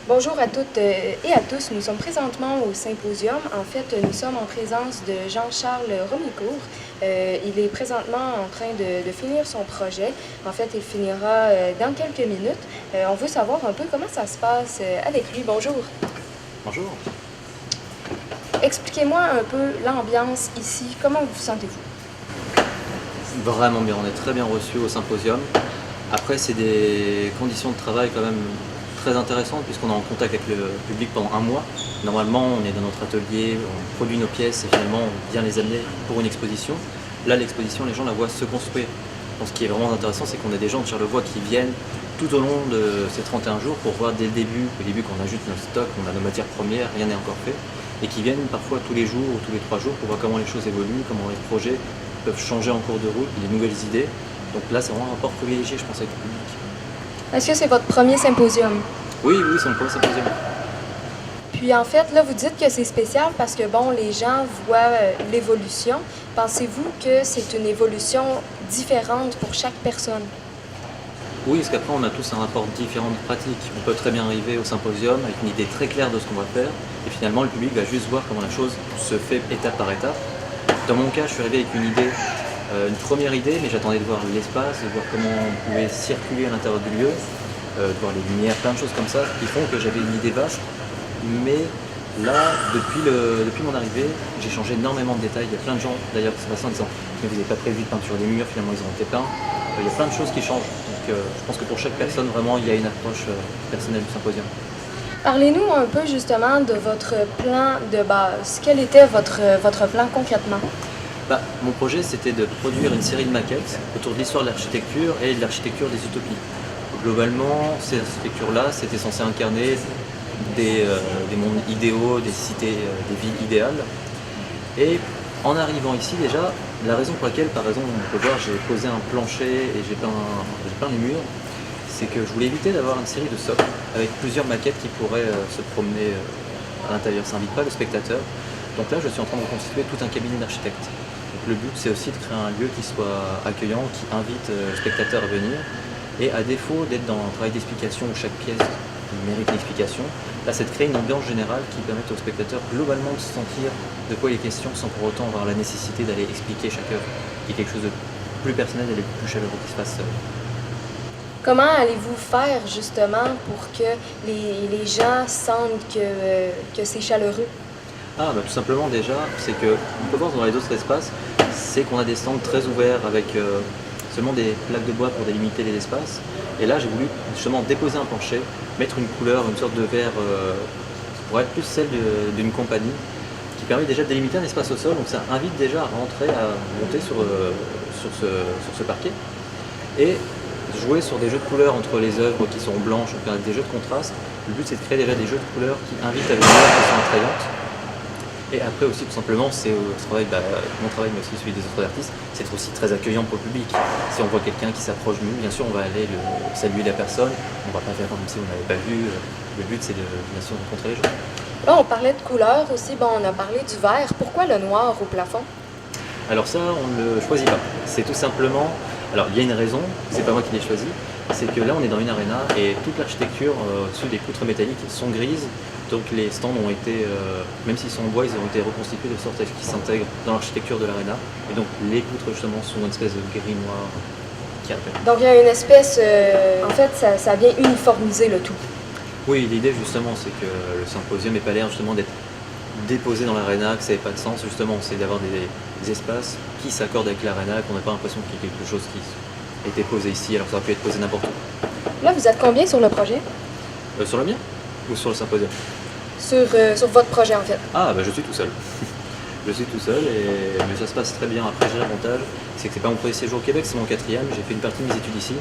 Bonjour à toutes et à tous. Nous sommes présentement au symposium. En fait, nous sommes en présence de Jean-Charles Romicourt. Il est présentement en train de finir son projet. En fait, il finira dans quelques minutes. On veut savoir un peu comment ça se passe avec lui. Bonjour. Bonjour. Expliquez-moi un peu l'ambiance ici. Comment vous sentez-vous? Vraiment bien, on est très bien reçus au symposium. Après, c'est des conditions de travail quand même très intéressantes puisqu'on est en contact avec le public pendant un mois. Normalement, on est dans notre atelier, on produit nos pièces et finalement on vient les amener pour une exposition. Là, l'exposition, les gens la voient se construire. Donc, ce qui est vraiment intéressant, c'est qu'on a des gens de Charlevoix qui viennent tout au long de ces 31 jours pour voir dès le début qu'on ajoute notre stock, on a nos matières premières, rien n'est encore fait, et qui viennent parfois tous les jours ou tous les 3 jours pour voir comment les choses évoluent, comment les projets peuvent changer en cours de route, des nouvelles idées. Donc là, c'est vraiment un rapport privilégié, je pense, avec le public. Est-ce que c'est votre premier symposium? Oui, c'est mon premier symposium. Puis en fait, là, vous dites que c'est spécial parce que, bon, les gens voient l'évolution. Pensez-vous que c'est une évolution différente pour chaque personne? Oui, parce qu'après, on a tous un rapport différent de pratique. On peut très bien arriver au symposium avec une idée très claire de ce qu'on va faire, et finalement, le public va juste voir comment la chose se fait étape par étape. Dans mon cas, je suis arrivé avec une idée, une première idée, mais j'attendais de voir l'espace, de voir comment on pouvait circuler à l'intérieur du lieu, de voir les lumières, plein de choses comme ça, qui font que j'avais une idée vaste. Mais là, depuis mon arrivée, j'ai changé énormément de détails. Il y a plein de gens d'ailleurs qui sont passés en disant « mais vous n'avez pas prévu de peinture des murs, finalement ils ont été peints ». Il y a plein de choses qui changent. Donc je pense que pour chaque personne, vraiment, il y a une approche personnelle du symposium. Parlez-nous un peu justement de votre plan de base. Quel était votre plan concrètement? Mon projet, c'était de produire une série de maquettes autour de l'histoire de l'architecture et de l'architecture des utopies. Globalement, ces architectures-là, c'était censé incarner des mondes idéaux, des cités, des villes idéales. Et en arrivant ici, déjà, la raison pour laquelle, par exemple, on peut voir, j'ai posé un plancher et j'ai peint les murs, c'est que je voulais éviter d'avoir une série de socles avec plusieurs maquettes qui pourraient se promener à l'intérieur. Ça n'invite pas le spectateur. Donc là, je suis en train de reconstituer tout un cabinet d'architectes. Le but, c'est aussi de créer un lieu qui soit accueillant, qui invite le spectateur à venir. Et à défaut d'être dans un travail d'explication où chaque pièce mérite une explication, là, c'est de créer une ambiance générale qui permette au spectateur globalement de se sentir de quoi il est question sans pour autant avoir la nécessité d'aller expliquer chaque œuvre, qui est quelque chose de plus personnel et de plus chaleureux qui se passe seul. Comment allez-vous faire justement pour que les gens sentent que c'est chaleureux? Tout simplement déjà, c'est que on peut voir dans les autres espaces, c'est qu'on a des stands très ouverts avec seulement des plaques de bois pour délimiter les espaces. Et là, j'ai voulu justement déposer un plancher, mettre une couleur, une sorte de verre pour être plus celle d'une compagnie, qui permet déjà de délimiter un espace au sol. Donc ça invite déjà à rentrer, à monter sur ce parquet. Et jouer sur des jeux de couleurs entre les œuvres qui sont blanches, avec des jeux de contraste. Le but, c'est de créer déjà des jeux de couleurs qui invitent à venir, qui sont attrayantes. Et après aussi, tout simplement, c'est mon travail, mais aussi celui des autres artistes, c'est d'être aussi très accueillant pour le public. Si on voit quelqu'un qui s'approche de nous, bien sûr, on va aller saluer la personne. On ne va pas faire comme si on n'avait pas vu. Le but, c'est bien sûr de rencontrer les gens. Là, on parlait de couleurs aussi. On a parlé du vert. Pourquoi le noir au plafond? Alors ça, on ne le choisit pas. C'est tout simplement... Alors, il y a une raison, c'est pas moi qui l'ai choisi, c'est que là, on est dans une arena et toute l'architecture au-dessus des poutres métalliques sont grises. Donc les stands ont été, même s'ils sont en bois, ils ont été reconstitués de sorte à ce qu'ils s'intègrent dans l'architecture de l'arena. Et donc les poutres justement sont une espèce de gris noir qui rappelle. Donc il y a une espèce, en fait, ça vient uniformiser le tout. Oui, l'idée justement, c'est que le symposium n'ait pas l'air justement d'être déposé dans l'arena, que ça n'ait pas de sens. Justement, c'est d'avoir des espaces qui s'accordent avec l'arena, qu'on n'a pas l'impression qu'il y ait quelque chose qui a été posé ici, alors ça aurait pu être posé n'importe où. Là, vous êtes combien sur le projet? Sur le mien ou sur le symposium? Sur votre projet, en fait. Je suis tout seul. Je suis tout seul, mais ça se passe très bien. Après, j'ai l'avantage, c'est que c'est pas mon premier séjour au Québec, c'est mon 4e. J'ai fait une partie de mes études ici.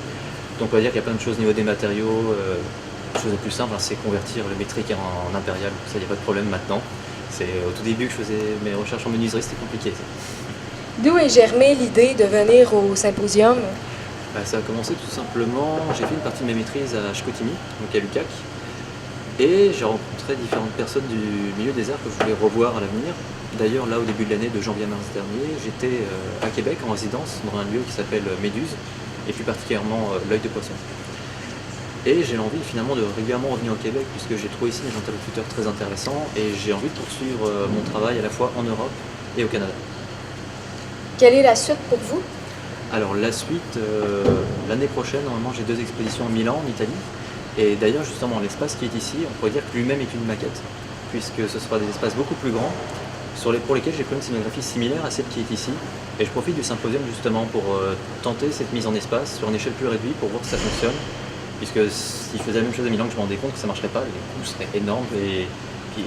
Donc on va dire qu'il y a plein de choses au niveau des matériaux. La chose la plus simple, c'est convertir le métrique en impérial. Ça, il n'y a pas de problème maintenant. C'est au tout début que je faisais mes recherches en menuiserie, c'était compliqué. D'où est germée l'idée de venir au symposium? Ça a commencé tout simplement, j'ai fait une partie de ma maîtrise à Chicoutimi, donc à l'UQAC. Et j'ai rencontré différentes personnes du milieu des arts que je voulais revoir à l'avenir. D'ailleurs, là, au début de l'année, de janvier à mars dernier, j'étais à Québec en résidence dans un lieu qui s'appelle Méduse, et plus particulièrement l'œil de poisson. Et j'ai envie finalement de régulièrement revenir au Québec puisque j'ai trouvé ici des interlocuteurs très intéressants et j'ai envie de poursuivre mon travail à la fois en Europe et au Canada. Quelle est la suite pour vous? Alors la suite, l'année prochaine, normalement j'ai 2 expositions à Milan, en Italie. Et d'ailleurs justement l'espace qui est ici, on pourrait dire que lui-même est une maquette, puisque ce sera des espaces beaucoup plus grands, pour lesquels j'ai pris une scénographie similaire à celle qui est ici. Et je profite du symposium justement pour tenter cette mise en espace sur une échelle plus réduite pour voir si ça fonctionne. Puisque si je faisais la même chose à Milan, que je me rendais compte que ça ne marcherait pas, les coûts seraient énormes. Et puis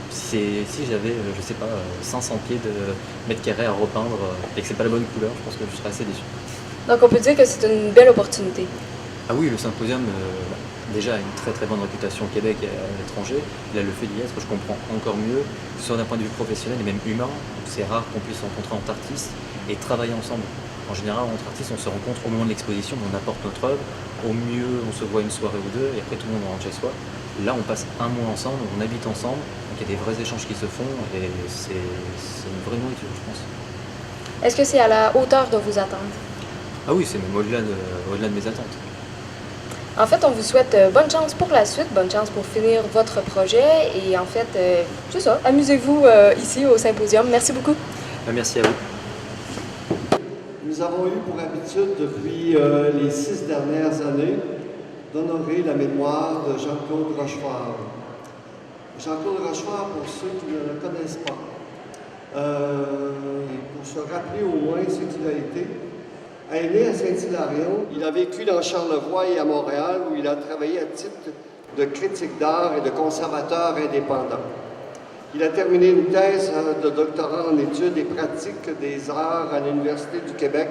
si j'avais, je sais pas, 500 pieds de mètres carrés à repeindre et que c'est pas la bonne couleur, je pense que je serais assez déçu. Donc on peut dire que c'est une belle opportunité. Ah oui, le symposium déjà a une très très bonne réputation au Québec et à l'étranger. Là, le fait d'y être, je comprends encore mieux, que ce soit d'un point de vue professionnel et même humain. C'est rare qu'on puisse se rencontrer entre artistes et travailler ensemble. En général, entre artistes, on se rencontre au moment de l'exposition, on apporte notre œuvre. Au mieux, on se voit une soirée ou deux et après tout le monde rentre chez soi. Là, on passe un mois ensemble, on habite ensemble, donc il y a des vrais échanges qui se font et c'est une vraie nourriture, je pense. Est-ce que c'est à la hauteur de vos attentes? Ah oui, c'est même au-delà de mes attentes. En fait, on vous souhaite bonne chance pour la suite, bonne chance pour finir votre projet et en fait, c'est ça, amusez-vous ici au symposium. Merci beaucoup. Merci à vous. Nous avons eu pour habitude depuis les 6 dernières années d'honorer la mémoire de Jean-Claude Rochefort. Jean-Claude Rochefort, pour ceux qui ne le connaissent pas, pour se rappeler au moins ce qu'il a été, est né à Saint-Hilarion. Il a vécu dans Charlevoix et à Montréal où il a travaillé à titre de critique d'art et de conservateur indépendant. Il a terminé une thèse de doctorat en études et pratiques des arts à l'Université du Québec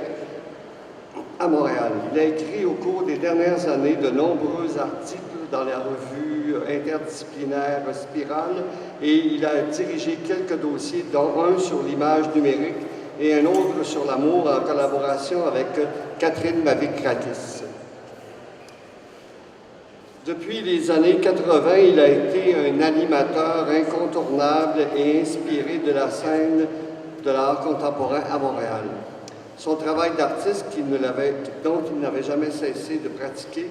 à Montréal. Il a écrit au cours des dernières années de nombreux articles dans la revue interdisciplinaire Spirale et il a dirigé quelques dossiers, dont un sur l'image numérique et un autre sur l'amour en collaboration avec Catherine Mavic-Krakis. Depuis les années 80, il a été un animateur incontournable et inspiré de la scène de l'art contemporain à Montréal. Son travail d'artiste, dont il n'avait jamais cessé de pratiquer,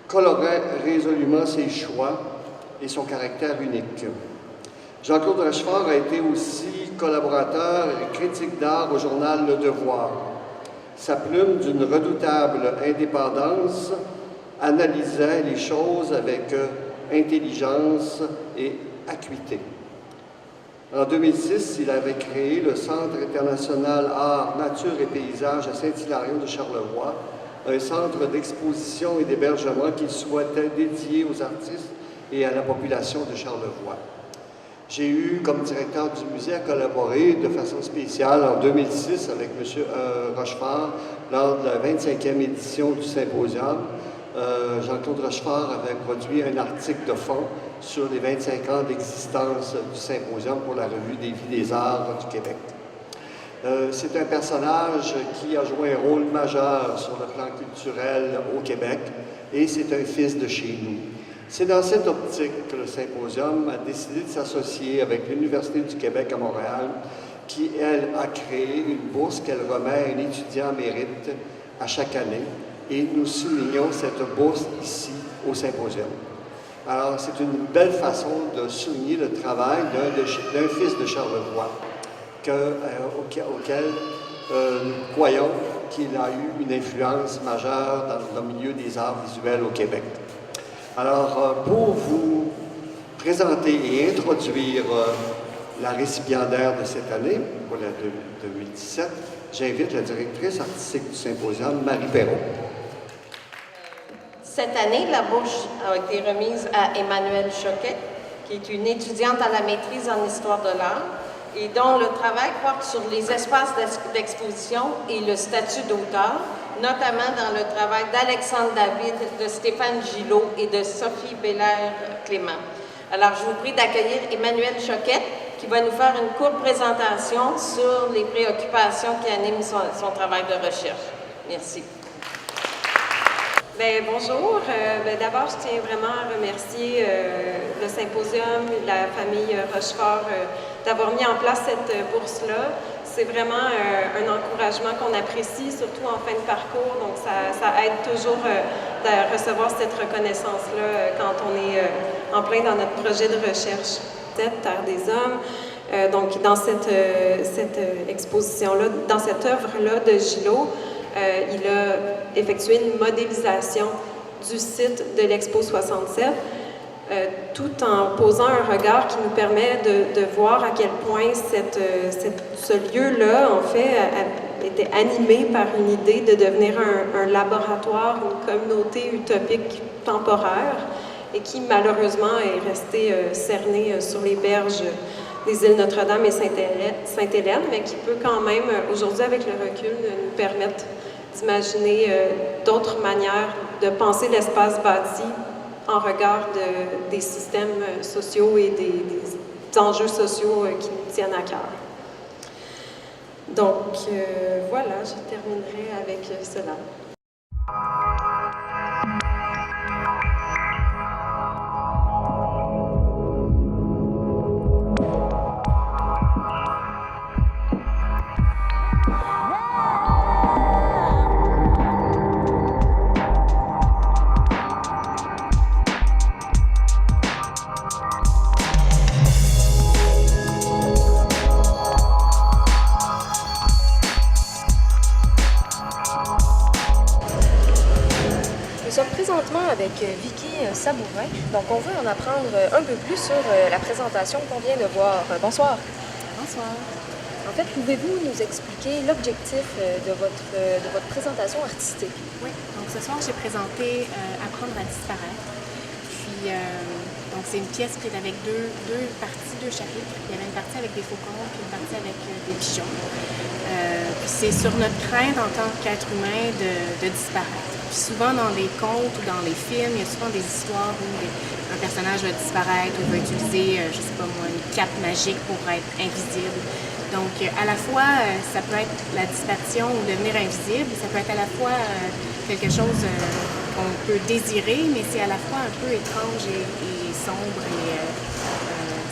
colorait résolument ses choix et son caractère unique. Jean-Claude Rochefort a été aussi collaborateur et critique d'art au journal Le Devoir. Sa plume, d'une redoutable indépendance, analysait les choses avec intelligence et acuité. En 2006, il avait créé le Centre international Art, Nature et Paysage à Saint-Hilarion de Charlevoix, un centre d'exposition et d'hébergement qu'il souhaitait dédié aux artistes et à la population de Charlevoix. J'ai eu comme directeur du musée à collaborer de façon spéciale en 2006 avec M. Rochefort lors de la 25e édition du symposium. Jean-Claude Rochefort avait produit un article de fond sur les 25 ans d'existence du symposium pour la revue des Vies des Arts du Québec. C'est un personnage qui a joué un rôle majeur sur le plan culturel au Québec et c'est un fils de chez nous. C'est dans cette optique que le symposium a décidé de s'associer avec l'Université du Québec à Montréal qui, elle, a créé une bourse qu'elle remet à un étudiant en mérite à chaque année. Et nous soulignons cette bourse ici, au symposium. Alors, c'est une belle façon de souligner le travail d'un fils de Charlevoix, auquel nous croyons qu'il a eu une influence majeure dans le milieu des arts visuels au Québec. Alors, pour vous présenter et introduire la récipiendaire de cette année, pour la 2017, j'invite la directrice artistique du symposium, Marie Perrault. Cette année, la bourse a été remise à Emmanuelle Choquet, qui est une étudiante à la maîtrise en histoire de l'art et dont le travail porte sur les espaces d'exposition et le statut d'auteur, notamment dans le travail d'Alexandre David, de Stéphane Gillot et de Sophie Bélair-Clément. Alors, je vous prie d'accueillir Emmanuelle Choquet, qui va nous faire une courte présentation sur les préoccupations qui animent son travail de recherche. Merci. Bonjour. D'abord, je tiens vraiment à remercier le Symposium, la famille Rochefort d'avoir mis en place cette bourse-là. C'est vraiment un encouragement qu'on apprécie, surtout en fin de parcours. Donc, ça aide toujours de recevoir cette reconnaissance-là quand on est en plein dans notre projet de recherche. Terre des Hommes. Donc, dans cette exposition-là, dans cette œuvre-là de Gillot, il a effectué une modélisation du site de l'Expo 67, tout en posant un regard qui nous permet de voir à quel point ce lieu-là, en fait, était animé par une idée de devenir un laboratoire, une communauté utopique temporaire, et qui malheureusement est resté cerné sur les berges des îles Notre-Dame et Sainte-Hélène, mais qui peut quand même, aujourd'hui avec le recul, nous permettre d'imaginer d'autres manières de penser l'espace bâti en regard des systèmes sociaux et des enjeux sociaux qui nous tiennent à cœur. Donc voilà, je terminerai avec cela. Nous sommes présentement avec Vicky Sabourin, donc on veut en apprendre un peu plus sur la présentation qu'on vient de voir. Bonsoir. Bonsoir. En fait, pouvez-vous nous expliquer l'objectif de votre présentation artistique? Oui, donc ce soir, j'ai présenté Apprendre à disparaître. Puis, donc c'est une pièce qui est avec deux parties, deux chapitres. Il y avait une partie avec des faucons, puis une partie avec des pigeons. Puis c'est sur notre crainte en tant qu'être humain de disparaître. Puis souvent dans les contes ou dans les films, il y a souvent des histoires où un personnage va disparaître ou va utiliser, je sais pas moi, une cape magique pour être invisible. Donc à la fois, ça peut être la disparition ou devenir invisible, ça peut être à la fois quelque chose qu'on peut désirer, mais c'est à la fois un peu étrange et sombre et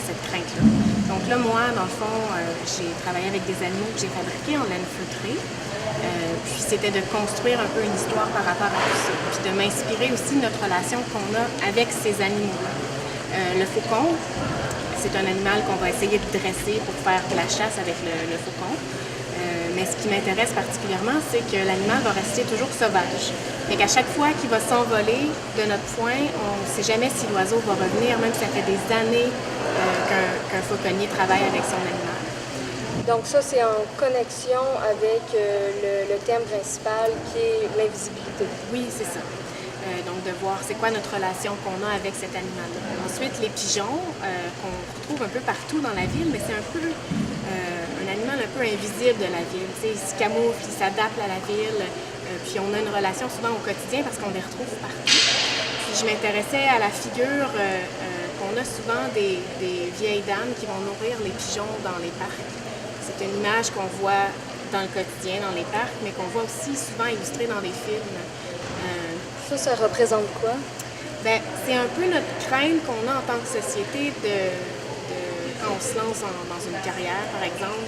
cette crainte-là. Donc là, moi, dans le fond, j'ai travaillé avec des animaux que j'ai fabriqués en laine feutrée. Puis c'était de construire un peu une histoire par rapport à tout ça. Puis de m'inspirer aussi de notre relation qu'on a avec ces animaux-là. Le faucon, c'est un animal qu'on va essayer de dresser pour faire de la chasse avec le faucon. Mais ce qui m'intéresse particulièrement, c'est que l'animal va rester toujours sauvage. Mais qu'à chaque fois qu'il va s'envoler de notre point, on ne sait jamais si l'oiseau va revenir, même si ça fait des années qu'un fauconnier travaille avec son animal. Donc ça, c'est en connexion avec le thème principal qui est l'invisibilité. Oui, c'est ça. Donc de voir c'est quoi notre relation qu'on a avec cet animal-là. Ensuite, les pigeons, qu'on retrouve un peu partout dans la ville, mais c'est un peu un animal un peu invisible de la ville. Tu sais, il se camoufle, il s'adapte à la ville, puis on a une relation souvent au quotidien parce qu'on les retrouve partout. Puis je m'intéressais à la figure qu'on a souvent des vieilles dames qui vont nourrir les pigeons dans les parcs. C'est une image qu'on voit dans le quotidien, dans les parcs, mais qu'on voit aussi souvent illustrée dans des films. Ça représente quoi? C'est un peu notre crainte qu'on a en tant que société quand on se lance dans une carrière, par exemple,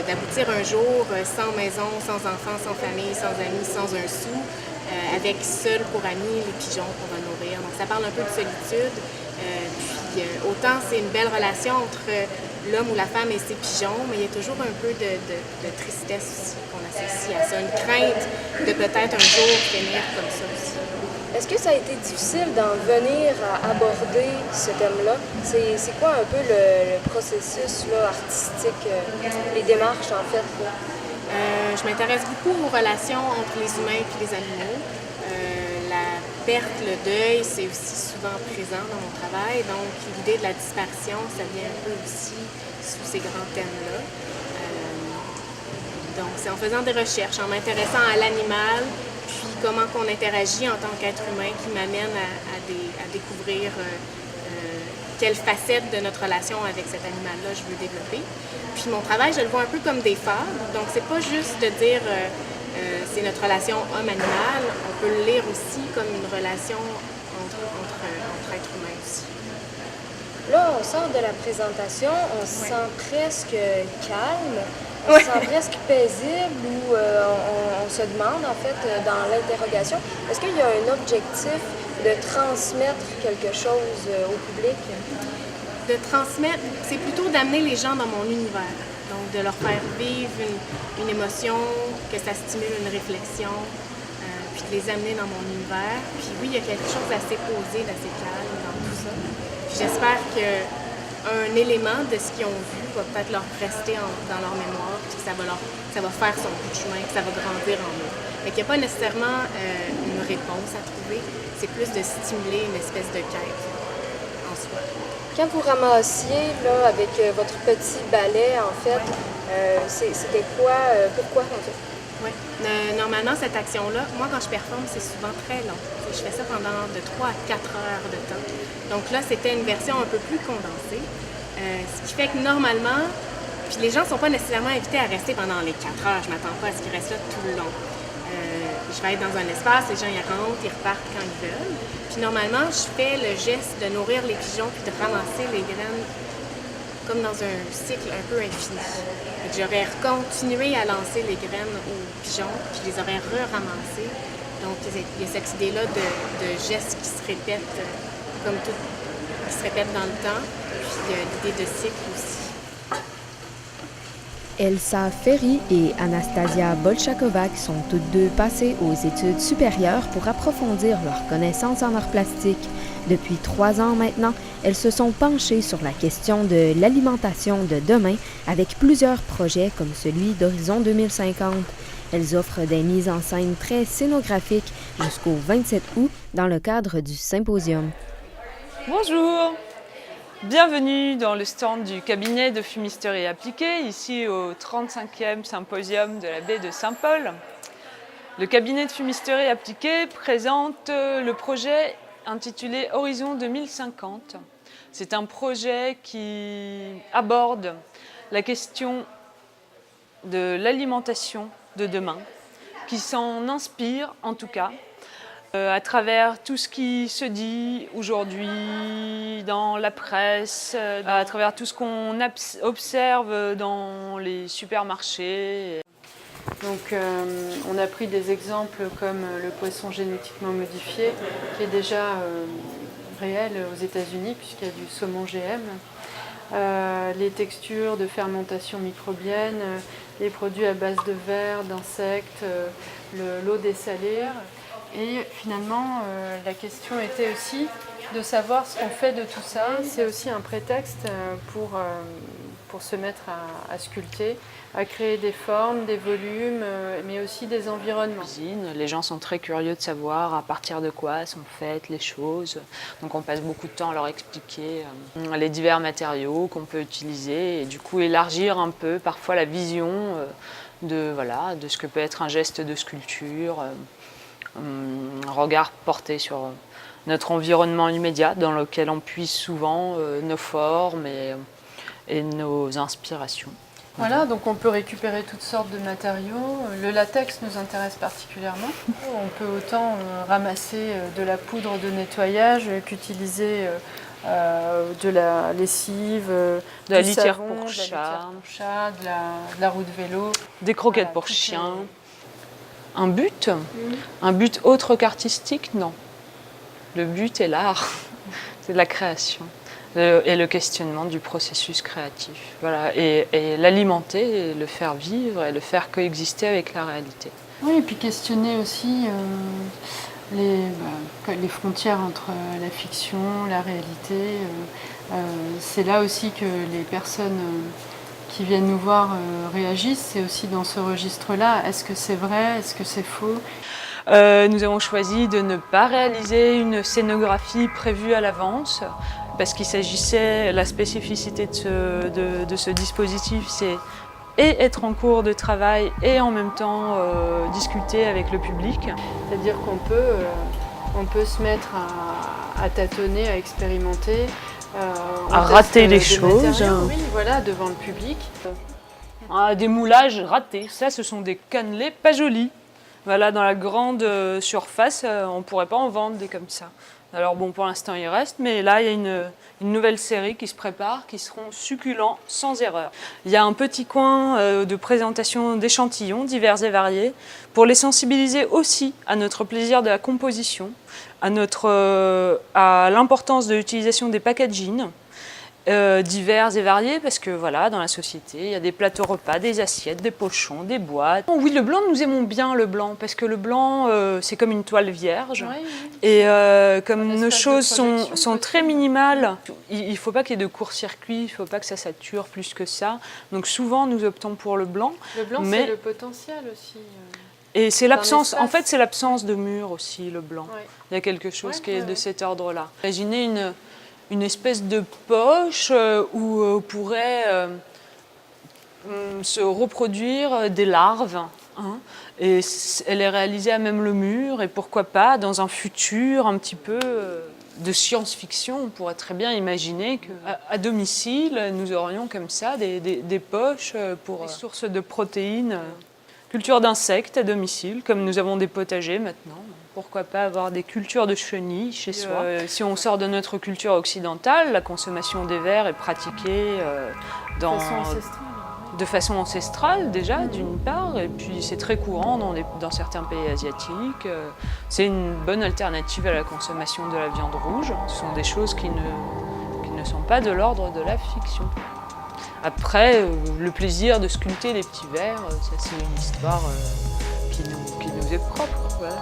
d'aboutir un jour sans maison, sans enfants, sans famille, sans amis, sans un sou, avec seul pour amis les pigeons qu'on va nourrir. Donc ça parle un peu de solitude. Puis autant c'est une belle relation entre l'homme ou la femme et ses pigeons, mais il y a toujours un peu de tristesse aussi qu'on associe à ça, une crainte de peut-être un jour finir comme ça aussi. Est-ce que ça a été difficile d'en venir à aborder ce thème-là? C'est quoi un peu le processus là, artistique, les démarches en fait? Là? Je m'intéresse beaucoup aux relations entre les humains et les animaux. La perte, le deuil, c'est aussi souvent présent dans mon travail. Donc, l'idée de la disparition, ça vient un peu aussi sous ces grands thèmes-là. Donc, c'est en faisant des recherches, en m'intéressant à l'animal, puis comment qu'on interagit en tant qu'être humain qui m'amène à découvrir quelle facette de notre relation avec cet animal-là je veux développer. Puis mon travail, je le vois un peu comme des fables. Donc, c'est pas juste de dire c'est notre relation homme-animal. On peut le lire aussi comme une relation entre êtres humains aussi. Là, on sort de la présentation, on se sent presque calme, on se sent presque paisible ou on se demande, en fait, dans l'interrogation, est-ce qu'il y a un objectif de transmettre quelque chose au public? De transmettre, c'est plutôt d'amener les gens dans mon univers. Donc, de leur faire vivre une émotion, que ça stimule une réflexion, puis de les amener dans mon univers. Puis oui, il y a quelque chose d'assez posé, d'assez calme dans tout ça. Puis j'espère qu'un élément de ce qu'ils ont vu va peut-être leur rester dans leur mémoire, puis que ça va faire son bout de chemin, que ça va grandir en eux. Fait qu'il n'y a pas nécessairement une réponse à trouver, c'est plus de stimuler une espèce de quête en soi. Quand vous ramassiez là, avec votre petit balai, en fait, c'était quoi, pourquoi en fait? Oui. Normalement, cette action-là, moi, quand je performe, c'est souvent très long. Je fais ça pendant de 3 à 4 heures de temps. Donc là, c'était une version un peu plus condensée. Ce qui fait que normalement, puis les gens ne sont pas nécessairement invités à rester pendant les 4 heures. Je ne m'attends pas à ce qu'ils restent là tout le long. Je vais être dans un espace, les gens y rentrent, ils repartent quand ils veulent. Puis normalement, je fais le geste de nourrir les pigeons puis de ramasser les graines comme dans un cycle un peu infini. J'aurais continué à lancer les graines aux pigeons, puis je les aurais re-ramassées. Donc, il y a cette idée-là de gestes qui se répètent, comme tout, qui se répètent dans le temps. Puis il y a l'idée de cycle aussi. Elsa Ferry et Anastasia Bolchakovac sont toutes deux passées aux études supérieures pour approfondir leurs connaissances en art plastique. Depuis 3 ans maintenant, elles se sont penchées sur la question de l'alimentation de demain avec plusieurs projets comme celui d'Horizon 2050. Elles offrent des mises en scène très scénographiques jusqu'au 27 août dans le cadre du symposium. Bonjour! Bienvenue dans le stand du cabinet de fumisterie appliquée, ici au 35e symposium de la baie de Saint-Paul. Le cabinet de fumisterie appliquée présente le projet intitulé Horizon 2050. C'est un projet qui aborde la question de l'alimentation de demain, qui s'en inspire en tout cas, à travers tout ce qui se dit aujourd'hui dans la presse, à travers tout ce qu'on observe dans les supermarchés. Donc on a pris des exemples comme le poisson génétiquement modifié, qui est déjà réel aux États-Unis puisqu'il y a du saumon GM. Les textures de fermentation microbienne, les produits à base de verre, d'insectes, l'eau dessalée. Et finalement, la question était aussi de savoir ce qu'on fait de tout ça. C'est aussi un prétexte pour se mettre à sculpter, à créer des formes, des volumes, mais aussi des environnements. Les gens sont très curieux de savoir à partir de quoi sont faites les choses. Donc on passe beaucoup de temps à leur expliquer les divers matériaux qu'on peut utiliser et du coup élargir un peu parfois la vision de ce que peut être un geste de sculpture. Un regard porté sur notre environnement immédiat dans lequel on puise souvent nos formes et nos inspirations. Voilà, donc on peut récupérer toutes sortes de matériaux. Le latex nous intéresse particulièrement. On peut autant ramasser de la poudre de nettoyage qu'utiliser de la lessive, de la litière savon, pour chat, de la roue de vélo. Des croquettes pour chiens. Un but autre qu'artistique, non. Le but est l'art, c'est la création et le questionnement du processus créatif. Voilà. Et l'alimenter, et le faire vivre et le faire coexister avec la réalité. Oui, et puis questionner aussi les frontières entre la fiction, la réalité. C'est là aussi que les personnes qui viennent nous voir réagissent, c'est aussi dans ce registre-là. Est-ce que c'est vrai? Est-ce que c'est faux? Nous avons choisi de ne pas réaliser une scénographie prévue à l'avance parce qu'il s'agissait, la spécificité de ce dispositif, c'est et être en cours de travail et en même temps discuter avec le public. C'est-à-dire qu'on peut se mettre à tâtonner, à expérimenter, à rater les choses. Oui, voilà, devant le public. Des moulages ratés, ça ce sont des cannelés pas jolis. Voilà, dans la grande surface, on ne pourrait pas en vendre des comme ça. Alors bon, pour l'instant, il reste, mais là, il y a une nouvelle série qui se prépare, qui seront succulents sans erreur. Il y a un petit coin de présentation d'échantillons divers et variés pour les sensibiliser aussi à notre plaisir de la composition, à l'importance de l'utilisation des packaging, divers et variés, parce que voilà, dans la société, il y a des plateaux repas, des assiettes, des pochons, des boîtes. Oui, le blanc, nous aimons bien le blanc, parce que le blanc, c'est comme une toile vierge. Oui, oui. Et comme nos choses sont très minimales, il ne faut pas qu'il y ait de court-circuit, il ne faut pas que ça sature plus que ça. Donc souvent, nous optons pour le blanc. Le blanc, c'est le potentiel aussi. Et c'est l'absence, en fait, c'est l'absence de mur aussi, le blanc. Ouais. Il y a quelque chose qui est de cet ordre-là. Imaginez une espèce de poche où pourraient se reproduire des larves. Hein, et elle est réalisée à même le mur, et pourquoi pas, dans un futur un petit peu de science-fiction, on pourrait très bien imaginer qu'à domicile, nous aurions comme ça des poches pour des sources de protéines. Culture d'insectes à domicile, comme nous avons des potagers maintenant. Pourquoi pas avoir des cultures de chenilles chez soi. Si on sort de notre culture occidentale, la consommation des vers est pratiquée de façon ancestrale déjà, d'une part, et puis c'est très courant dans certains pays asiatiques. C'est une bonne alternative à la consommation de la viande rouge. Ce sont des choses qui ne sont pas de l'ordre de la fiction. Après, le plaisir de sculpter des petits vers, ça c'est une histoire qui nous est propre. Voilà.